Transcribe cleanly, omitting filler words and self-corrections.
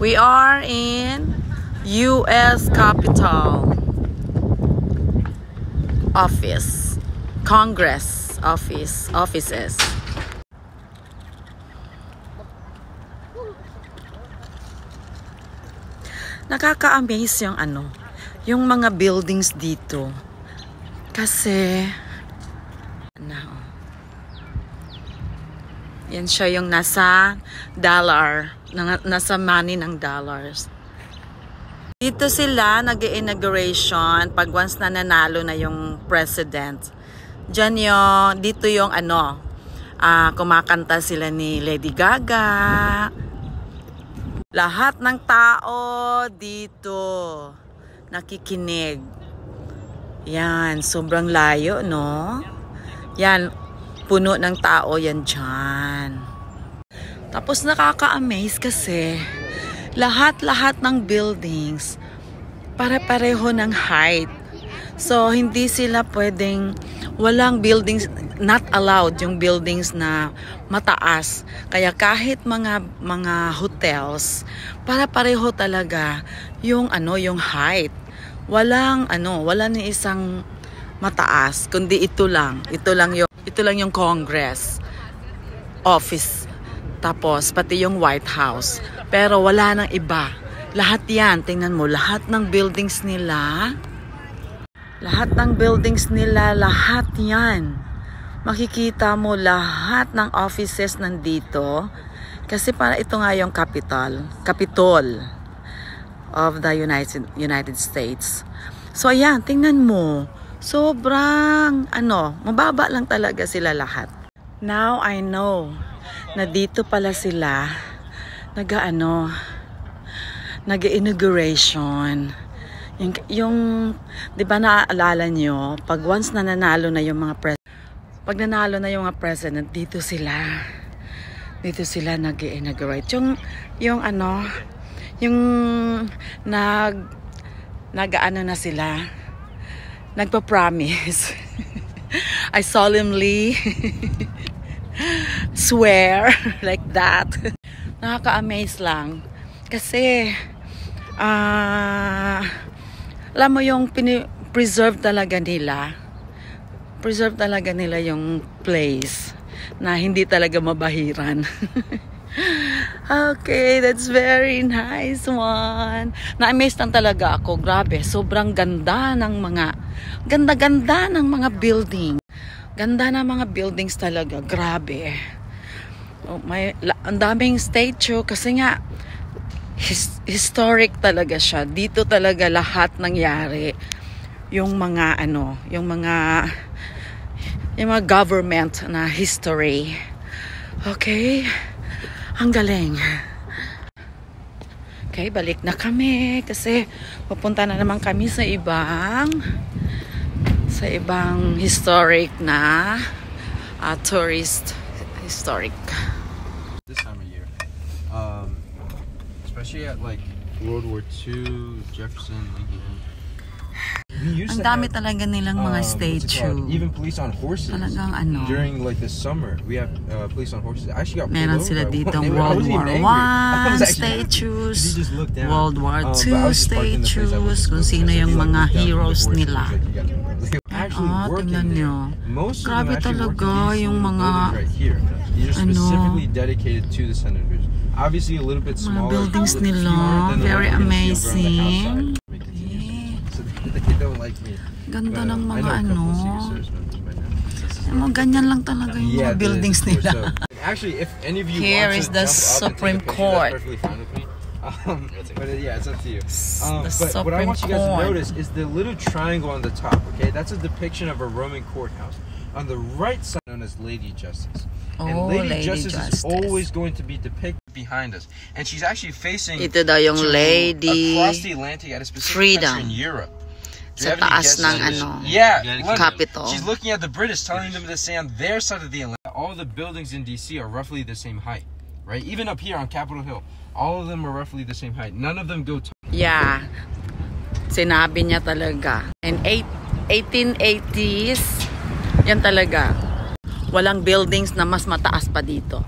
We are in U.S. Capitol office, Congress offices. Nakaka-amaze yung mga buildings dito. Kasi yan siya yung nasa dollar, nasa money ng dollars. Dito sila nag-inauguration pag once na nanalo na yung president. Dito yung kumakanta sila ni Lady Gaga. Lahat ng tao dito nakikinig. Yan, sobrang layo, no? Yan, puno ng tao yan dyan. Tapos nakaka-amaze kasi lahat ng buildings pare-pareho ng height. So, hindi sila pwedeng, walang buildings, not allowed yung buildings na mataas. Kaya kahit mga hotels, para-pareho talaga yung height. Walang ni isang mataas, kundi ito lang yung Congress office. Tapos pati yung White House. Pero wala nang iba. Lahat yan, tingnan mo, lahat ng buildings nila, lahat yan. Makikita mo lahat ng offices nandito. Kasi para ito nga yung Capitol of the United States. So ayan, tingnan mo. Sobrang mababa lang talaga sila lahat. Now I know na dito pala sila nag-inauguration. Yung 'di ba naaalala nyo, pag once na nanalo na yung mga president, dito sila nag-inaugurate. Yung na sila, nagpa-promise. I solemnly swear like that. Nakaka-amaze lang. Kasi, alam mo yung preserve talaga nila yung place na hindi talaga mabahiran. Okay, that's very nice one. Na-amaze lang talaga ako. Grabe, sobrang ganda ng mga building. Ganda ng mga buildings talaga. Grabe. Ang daming statue kasi nga historic talaga siya. Dito talaga lahat nangyari. Yung mga government na history. Okay? Ang galing. Okay, balik na kami kasi pupunta na naman kami sa ibang historic na tourist historic. This time of year, especially at like World War II, Jefferson, Lincoln. Ang dami talaga nilang mga statue. Even police on horses. Talagang during like the summer, we have police on horses. I actually got meron sila ditong World War I statues, World War II statues, kung sino yung mga heroes nila. Tingnan nyo. Grabe talaga yung mga specifically dedicated to the senators. Obviously a little bit smaller. Mga buildings nila, very amazing. Ganda ng mga ganyan lang talaga yung mga buildings nila. Here is the Supreme Court. But yeah, it's up to you. But what I want you guys to notice is the little triangle on the top. Okay, that's a depiction of a Roman courthouse. On the right side, known as Lady Justice. And Lady Justice is always going to be depicted behind us, and she's actually facing ito daw yung Lady across the Atlantic at a specific Freedom country in Europe. sa taas ng Capitol. She's looking at the British, telling them to stay on their side of the Atlantic. All the buildings in DC are roughly the same height, right? Even up here on Capitol Hill, all of them are roughly the same height. None of them go tall. Yeah, sinabi niya talaga. In 1880s, yan talaga. Walang buildings na mas mataas pa dito.